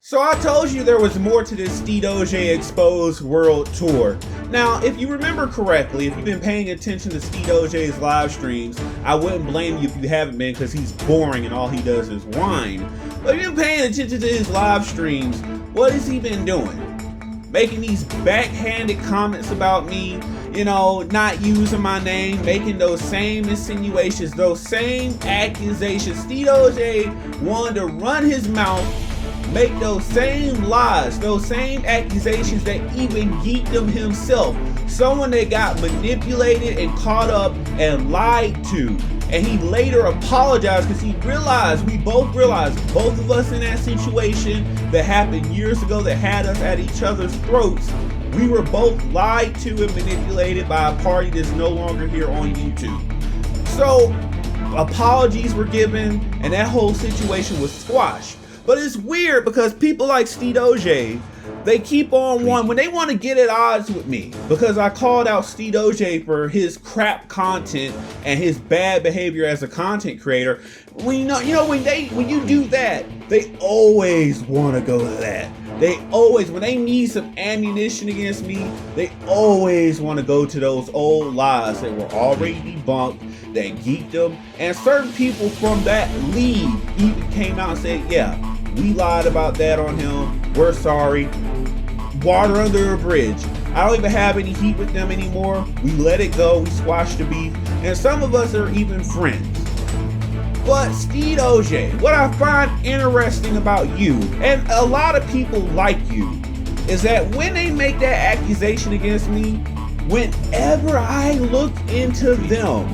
So I told you there was more to this Steedoj Exposed World Tour. Now, if you remember correctly, if you've been paying attention to Steedoj's live streams, I wouldn't blame you if you haven't been, because he's boring and all he does is whine. But if you've been paying attention to his live streams, what has he been doing? Making these backhanded comments about me, you know, not using my name, making those same insinuations, those same accusations. Steedoj wanted to run his mouth, make those same lies, those same accusations that even Geekdom himself, someone that got manipulated and caught up and lied to. And he later apologized because he realized, we both realized, both of us in that situation that happened years ago that had us at each other's throats, we were both lied to and manipulated by a party that's no longer here on YouTube. So apologies were given and that whole situation was squashed. But it's weird because people like Steedoj, they keep on when they want to get at odds with me, because I called out Steedoj for his crap content and his bad behavior as a content creator. When when you do that, they always want to go to that. They always, when they need some ammunition against me, they always want to go to those old lies that were already debunked, that Geekdom, and certain people from that league even came out and said, yeah, we lied about that on him, we're sorry. Water under a bridge. I don't even have any heat with them anymore. We let it go, we squashed the beef, and some of us are even friends. But Steedoj, what I find interesting about you, and a lot of people like you, is that when they make that accusation against me, whenever I look into them,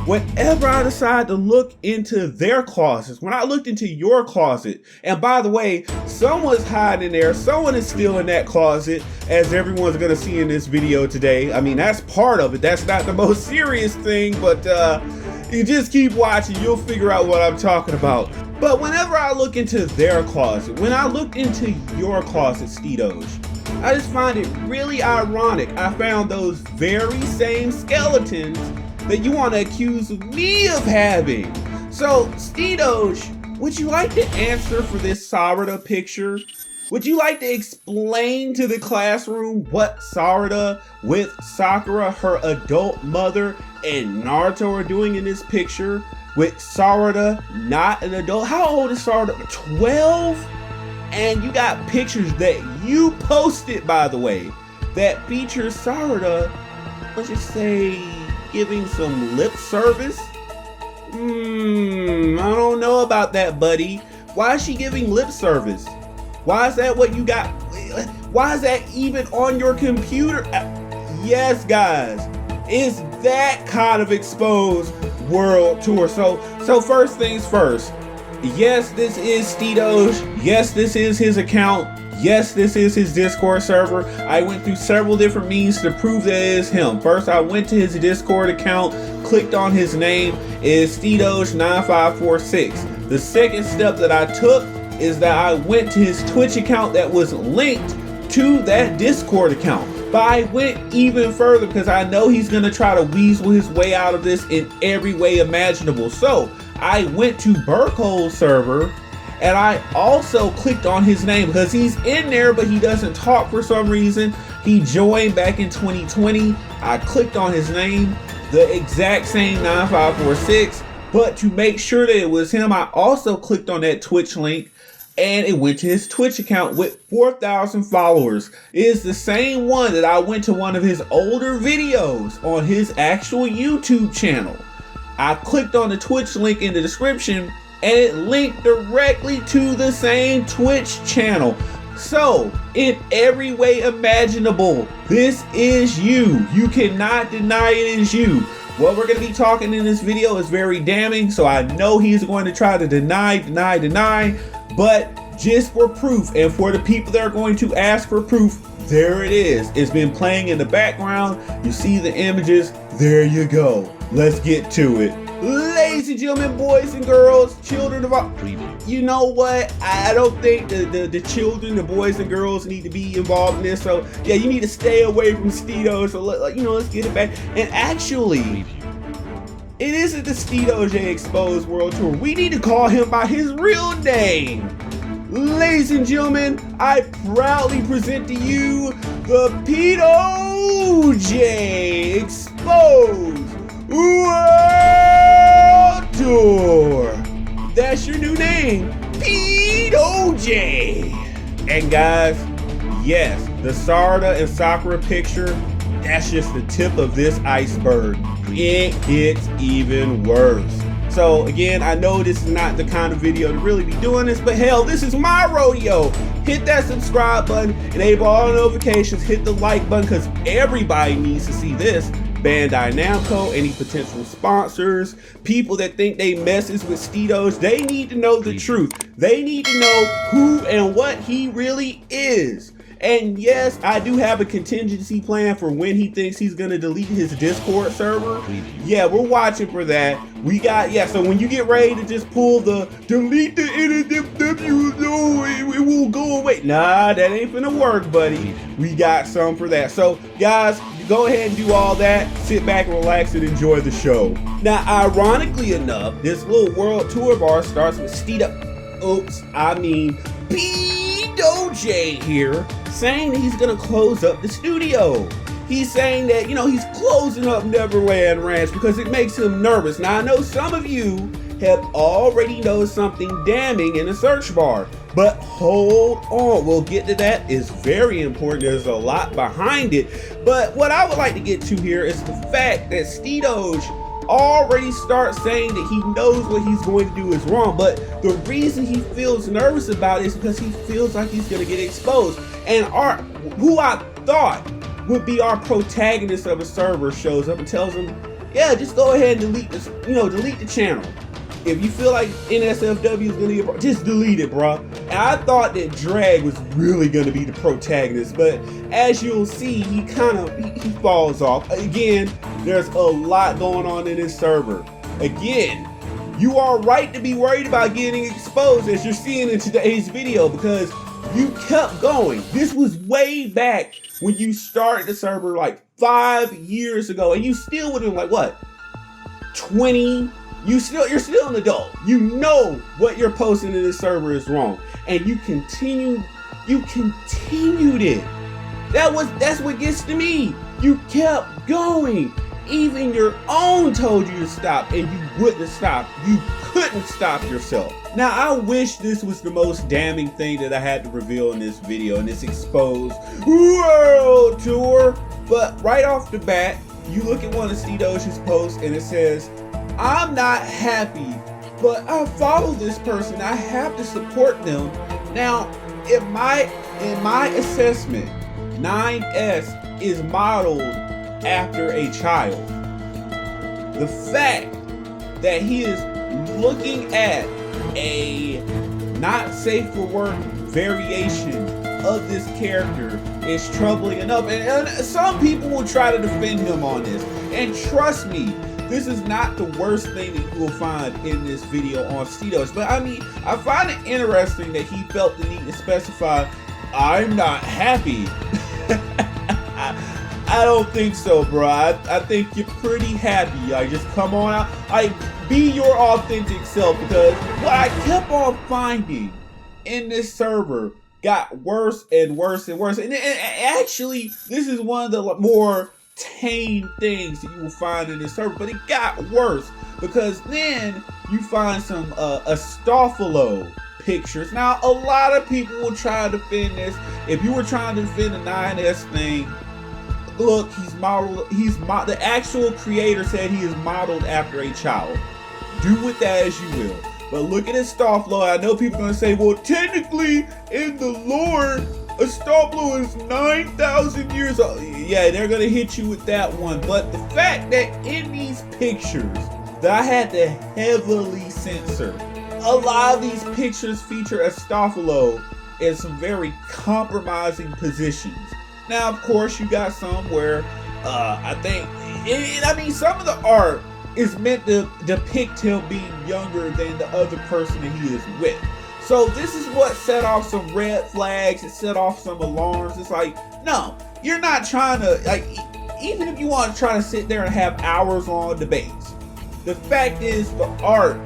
whenever I decide to look into their closets, when I looked into your closet, and by the way, someone's hiding in there, someone is still in that closet, as everyone's gonna see in this video today. I mean, that's part of it. That's not the most serious thing, but you just keep watching, you'll figure out what I'm talking about. But whenever I look into their closet, when I looked into your closet, Steedoj, I just find it really ironic. I found those very same skeletons that you want to accuse me of having. So, Steedoj, would you like to answer for this Sarada picture? Would you like to explain to the classroom what Sarada with Sakura, her adult mother, and Naruto are doing in this picture? With Sarada not an adult? How old is Sarada? 12? And you got pictures that you posted, by the way, that feature Sarada, let's just say, giving some lip service? I don't know about that, buddy. Why is she giving lip service? Why is that what you got? Why is that even on your computer? Yes, guys, it's that kind of exposed world tour. So first things first. Yes, this is Steedoj. Yes, this is his account. Yes, this is his Discord server. I went through several different means to prove that it is him. First, I went to his Discord account, clicked on his name, it is Steedoj9546. The second step that I took is that I went to his Twitch account that was linked to that Discord account. But I went even further because I know he's gonna try to weasel his way out of this in every way imaginable. So I went to Burkhole's server, and I also clicked on his name because he's in there, but he doesn't talk for some reason. He joined back in 2020. I clicked on his name, the exact same 9546, but to make sure that it was him, I also clicked on that Twitch link, and it went to his Twitch account with 4,000 followers. It is the same one that I went to one of his older videos on his actual YouTube channel. I clicked on the Twitch link in the description, and it linked directly to the same Twitch channel. So, in every way imaginable, this is you. You cannot deny it is you. What we're going to be talking in this video is very damning, so I know he's going to try to deny, but just for proof, and for the people that are going to ask for proof, there it is. It's been playing in the background. You see the images. There you go. Let's get to it. Ladies and gentlemen, boys and girls, children of all, you know what? I don't think the children, the boys and girls need to be involved in this. So yeah, you need to stay away from Steedoj. So let's get it back. And actually, it isn't the Steedoj Exposed World Tour. We need to call him by his real name. ladies and gentlemen, I proudly present to you the TOUUUUR Exposed World Tour. That's your new name, TOUUUUR. And guys, yes, the Sarada and Sakura picture, that's just the tip of this iceberg. It gets even worse. So again, I know this is not the kind of video to really be doing this, but hell, this is my rodeo. Hit that subscribe button, enable all notifications, hit the like button, because everybody needs to see this. Bandai Namco, any potential sponsors, people that think they messes with Steedoj, they need to know the truth. They need to know who and what he really is. And yes, I do have a contingency plan for when he thinks he's gonna delete his Discord server. Yeah, we're watching for that. We got, yeah, so when you get ready to just pull the delete the NSFW, no, it will go away. Nah, that ain't finna work, buddy. We got some for that. So guys, go ahead and do all that. Sit back and relax and enjoy the show. Now, ironically enough, this little world tour of ours starts with Steedoj, Steedoj here, saying that he's gonna close up the studio. He's saying that, you know, he's closing up Neverland Ranch because it makes him nervous. Now, I know some of you have already noticed something damning in the search bar, but hold on, we'll get to that. It's very important. There's a lot behind it. But what I would like to get to here is the fact that Steedoj already starts saying that he knows what he's going to do is wrong, but the reason he feels nervous about it is because he feels like he's going to get exposed. And who I thought would be our protagonist of a server shows up and tells him, yeah, just go ahead and delete this, delete the channel. If you feel like NSFW is gonna get, just delete it, bro. And I thought that Drag was really gonna be the protagonist, but as you'll see, he falls off. Again, there's a lot going on in this server. Again, you are right to be worried about getting exposed, as you're seeing in today's video, because you kept going. This was way back when you started the server like 5 years ago, and you still would have been like, what, 20? You're still an adult. You know what you're posting in this server is wrong, and you continued it. That's what gets to me. You kept going. Even your own told you to stop, and you wouldn't stop. You couldn't stop yourself. Now, I wish this was the most damning thing that I had to reveal in this video, in this exposed world tour. But right off the bat, you look at one of Steedoj's posts, and it says, I'm not happy, but I follow this person. I have to support them. Now, in my assessment, 9S is modeled after a child. The fact that he is looking at a not safe for work variation of this character is troubling enough. And some people will try to defend him on this. And trust me, this is not the worst thing that you will find in this video on Steedoj. But I mean, I find it interesting that he felt the need to specify, I'm not happy. I don't think so, bro. I think you're pretty happy. Like, just come on out. Like, be your authentic self, because what I kept on finding in this server got worse and worse and worse. And actually, this is one of the more tame things that you will find in this server, but it got worse because then you find some Astolfo pictures. Now, a lot of people will try to defend this. If you were trying to defend the 9S thing, look, the actual creator said he is modeled after a child. Do with that as you will. But look at Astolfo. I know people are going to say, well, technically, in the lore, Astolfo is 9,000 years old. Yeah, they're going to hit you with that one. But the fact that in these pictures that I had to heavily censor, a lot of these pictures feature Astolfo in some very compromising positions. Now, of course, you got some where I mean, some of the art is meant to depict him being younger than the other person that he is with. So this is what set off some red flags. It set off some alarms. It's like, no, you're not trying to, like, even if you want to try to sit there and have hours long debates, the fact is the art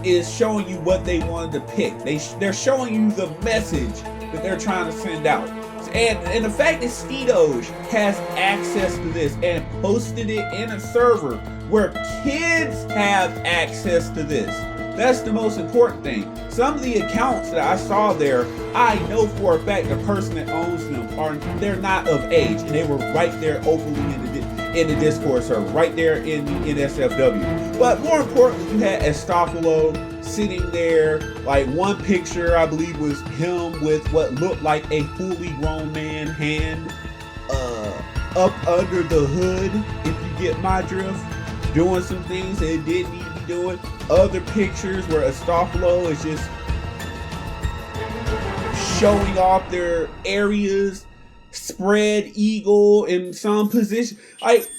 is showing you what they wanted to pick. They're showing you the message that they're trying to send out. And the fact that Steedoj has access to this and posted it in a server where kids have access to this, that's the most important thing. Some of the accounts that I saw there, I know for a fact the person that owns them they're not of age, and they were right there openly in the Discord server, right there in SFW. But more importantly, you had Estofalo sitting there. Like, one picture I believe was him with what looked like a fully grown man hand up under the hood, if you get my drift, doing some things that it didn't need to be doing. Other pictures where Estofalo is just showing off their areas, spread eagle in some position. Like,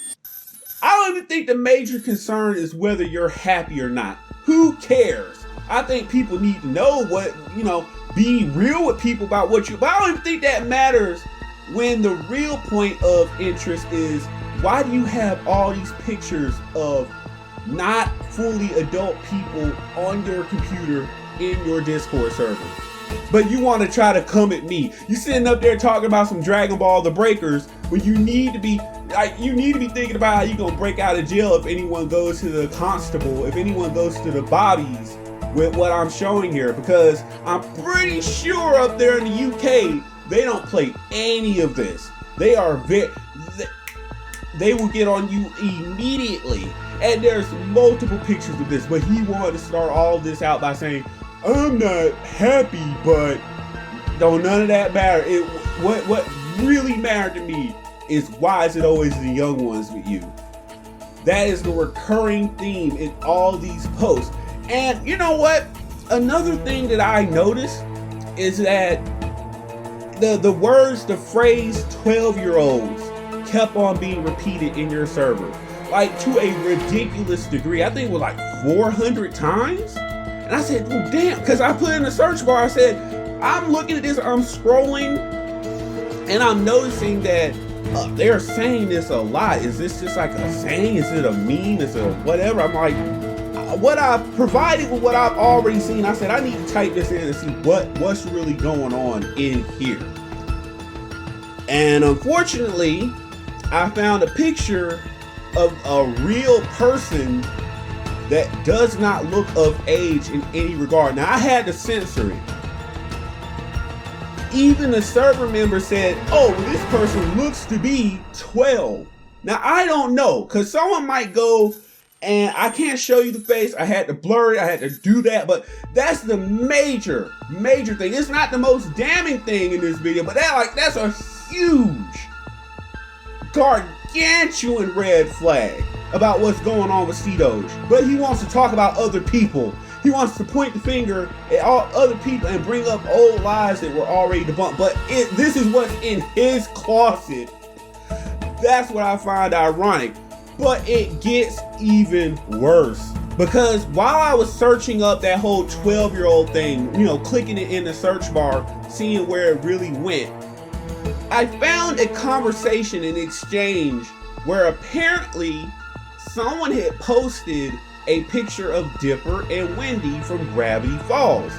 I don't even think the major concern is whether you're happy or not. Who cares? I think people need to know what, be real with people about what but I don't even think that matters, when the real point of interest is, why do you have all these pictures of not fully adult people on your computer in your Discord server? But you want to try to come at me. You sitting up there talking about some Dragon Ball The Breakers, when you need to be thinking about how you gonna break out of jail if anyone goes to the constable, if anyone goes to the bobbies with what I'm showing here, because I'm pretty sure up there in the UK they don't play any of this. They will get on you immediately. And there's multiple pictures of this, but he wanted to start all of this out by saying, I'm not happy, but don't none of that matter. What really mattered to me is, why is it always the young ones with you? That is the recurring theme in all these posts. And you know what? Another thing that I noticed is that the phrase 12-year-olds kept on being repeated in your server, like to a ridiculous degree. I think it was like 400 times. And I said, oh damn, because I put in the search bar, I said, I'm looking at this, I'm scrolling, and I'm noticing that they're saying this a lot. Is this just like a saying? Is it a meme? Is it a whatever? I'm like, what I've provided with what I've already seen, I said, I need to type this in and see what's really going on in here. And unfortunately, I found a picture of a real person that does not look of age in any regard. Now, I had to censor it. Even the server member said, oh, this person looks to be 12. Now, I don't know, because someone might go, and I can't show you the face. I had to blur it. I had to do that. But that's the major thing. It's not the most damning thing in this video, but that's a huge, gargantuan red flag about what's going on with Steedoj. But he wants to talk about other people. He wants to point the finger at all other people and bring up old lies that were already debunked. But this is what's in his closet. That's what I find ironic. But it gets even worse, because while I was searching up that whole 12-year-old thing, clicking it in the search bar, seeing where it really went, I found a conversation, an exchange, where apparently someone had posted a picture of Dipper and Wendy from Gravity Falls.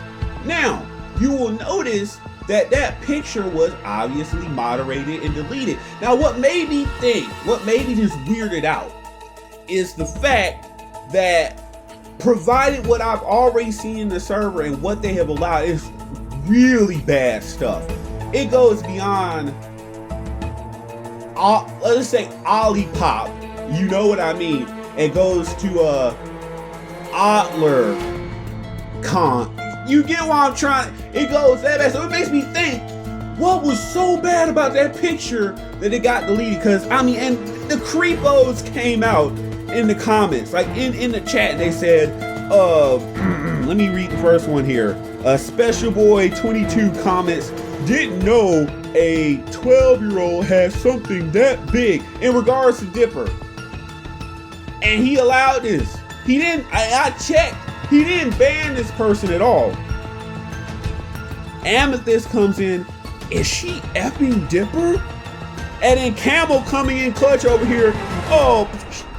Now, you will notice that picture was obviously moderated and deleted. Now, what made me just weirded out is the fact that, provided what I've already seen in the server and what they have allowed, is really bad stuff. It goes beyond, let's say, Olipop. You know what I mean? It goes to Adler Con. You get what I'm trying? It goes that bad. So it makes me think, what was so bad about that picture that it got deleted? Because, and the creepos came out in the comments, like in the chat, and they said, let me read the first one here. Special Boy 22 comments, didn't know a 12-year-old has something that big in regards to Dipper. And he allowed this. He didn't, I checked, he didn't ban this person at all. Amethyst comes in, is she effing Dipper? And then Camel coming in clutch over here, oh,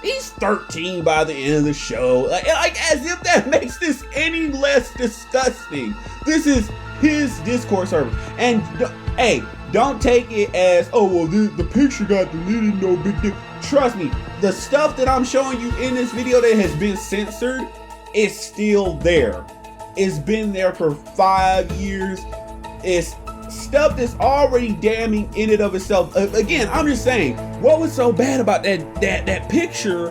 He's 13 by the end of the show. Like as if that makes this any less disgusting. This is his Discord server. And hey, don't take it as, oh, well, the picture got deleted, no big deal. Trust me, the stuff that I'm showing you in this video that has been censored is still there. It's been there for 5 years. It's stuff that's already damning in and of itself. Again, I'm just saying, what was so bad about that picture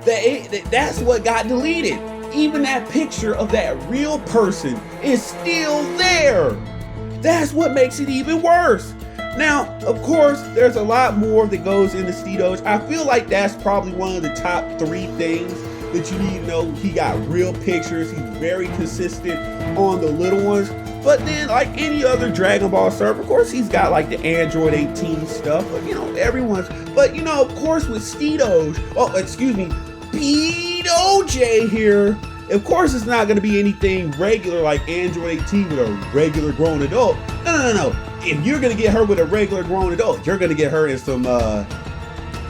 that's what got deleted? Even that picture of that real person is still there. That's what makes it even worse. Now, of course, there's a lot more that goes into Steedoj. I feel like that's probably one of the top 3 things that you need to know. He got real pictures. He's very consistent on the little ones. But then, like any other Dragon Ball server, of course, he's got like the Android 18 stuff. But, you know, everyone's. But, you know, of course, with Steedoj, Steedoj here, of course, it's not going to be anything regular like Android 18 with a regular grown adult. No. If you're going to get her with a regular grown adult, you're going to get her in some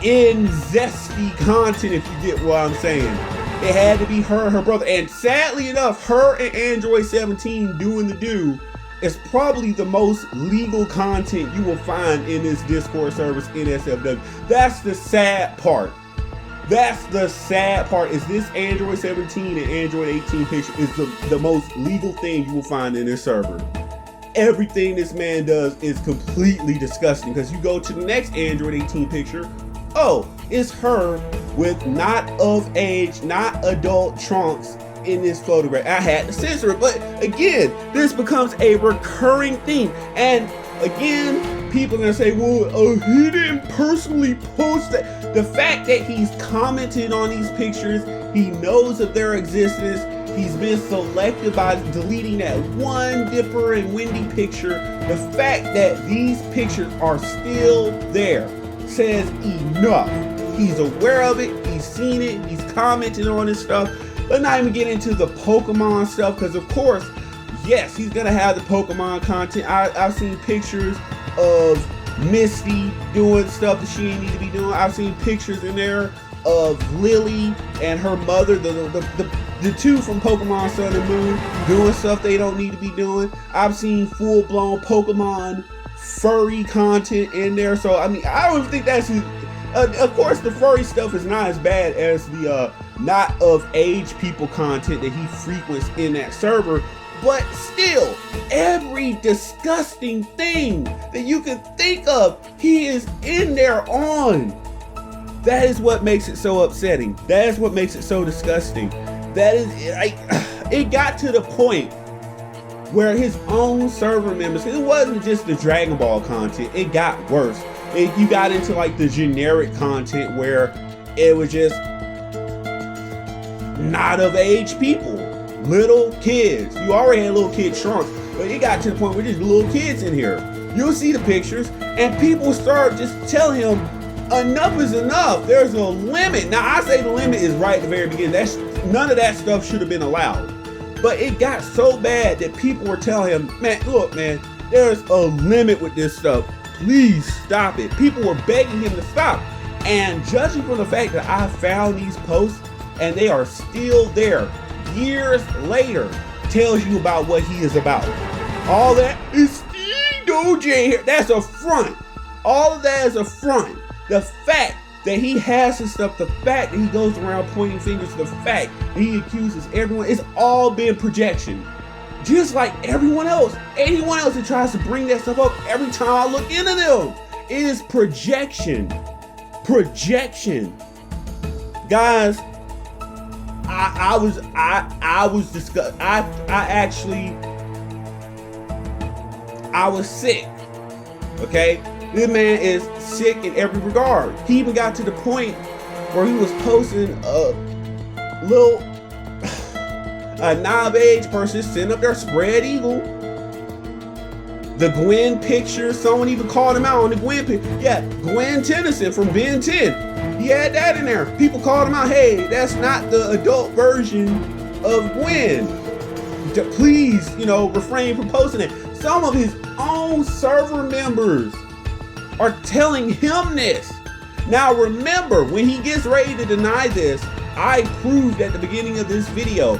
zesty content, if you get what I'm saying. It had to be her and her brother. And sadly enough, her and Android 17 doing the do is probably the most legal content you will find in this Discord service, NSFW. That's the sad part. That's the sad part, is this Android 17 and Android 18 picture is the most legal thing you will find in this server. Everything this man does is completely disgusting, because you go to the next Android 18 picture, oh, it's her with not of age, not adult Trunks in this photograph. I had to censor it, but again, this becomes a recurring theme. And again, people are gonna say, well, he didn't personally post that. The fact that he's commented on these pictures, he knows of their existence, he's been selected by deleting that one Dipper and Wendy picture. The fact that these pictures are still there says enough. He's aware of it, he's seen it, he's commented on this stuff. Let's not even get into the Pokemon stuff, because of course, yes, he's gonna have the Pokemon content. I've seen pictures of Misty doing stuff that she ain't need to be doing. I've seen pictures in there of Lily and her mother, the two from Pokemon Sun and Moon, doing stuff they don't need to be doing. I've seen full-blown Pokemon furry content in there. So I mean, I don't think that's of course the furry stuff is not as bad as the not of age people content that he frequents in that server. But still, every disgusting thing that you can think of, he is in there on. That is what makes it so upsetting. That is what makes it so disgusting. That is, it got to the point where his own server members, it wasn't just the Dragon Ball content, it got worse. You got into like the generic content where it was just not of age people. Little kids. You already had little kid Trunks, but it got to the point where there's little kids in here. You'll see the pictures, and people start just telling him, enough is enough. There's a limit. Now, I say the limit is right at the very beginning. None of that stuff should have been allowed. But it got so bad that people were telling him, man, look, man, there's a limit with this stuff. Please stop it. People were begging him to stop. And judging from the fact that I found these posts, and they are still there, years later, tells you about what he is about. All that is Steedoj here. That's a front. All of that is a front. The fact that he has his stuff, the fact that he goes around pointing fingers, the fact that he accuses everyone, it's all been projection. Just like everyone else. Anyone else that tries to bring that stuff up, every time I look into them, it is projection. Projection. Guys, I was disgusted. I was sick. Okay? This man is sick in every regard. He even got to the point where he was posting a little non-age person sitting up there spread eagle. The Gwen picture, someone even called him out on the Gwen picture. Yeah, Gwen Tennyson from Ben 10. He had that in there. People called him out, hey, that's not the adult version of Gwen. Please, refrain from posting it. Some of his own server members are telling him this. Now remember, when he gets ready to deny this, I proved at the beginning of this video,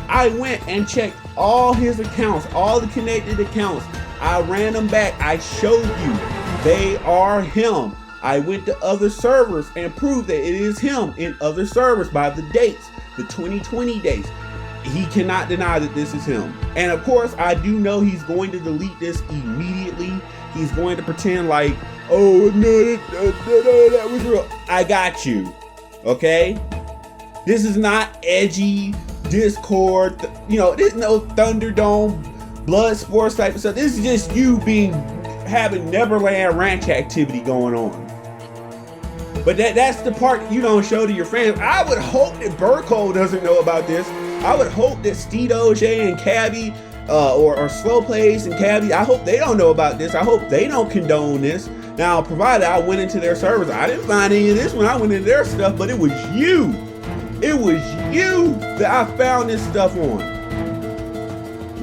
I went and checked all his accounts, all the connected accounts. I ran them back. I showed you they are him. I went to other servers and proved that it is him in other servers by the dates, the 2020 dates. He cannot deny that this is him. And of course, I do know he's going to delete this immediately. He's going to pretend like, oh, no, that was real. I got you, okay? This is not edgy Discord, you know, there's no Thunderdome, Blood Sports type of stuff. This is just you having Neverland Ranch activity going on. But that's the part you don't show to your friends. I would hope that Burko doesn't know about this. I would hope that Steedoj and Cabby, or Slow Plays and Cabby, I hope they don't know about this. I hope they don't condone this. Now, provided I went into their servers, I didn't find any of this when I went into their stuff, but it was you. It was you that I found this stuff on.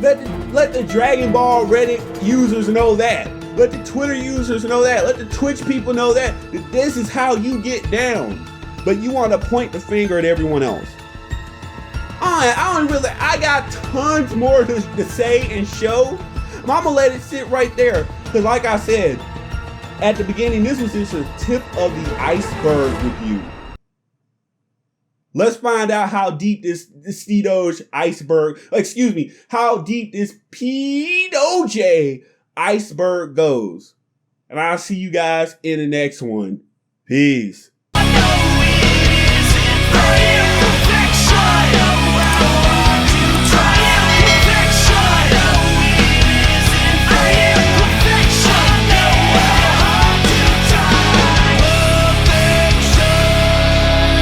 Let the Dragon Ball Reddit users know that. Let the Twitter users know that. Let the Twitch people know that this is how you get down. But you want to point the finger at everyone else. I got tons more to say and show. I'm gonna let it sit right there. Because like I said, at the beginning, this was just a tip of the iceberg with you. Let's find out how deep this Steedoj iceberg, how deep this P-Doj iceberg goes. And I'll see you guys in the next one. Peace.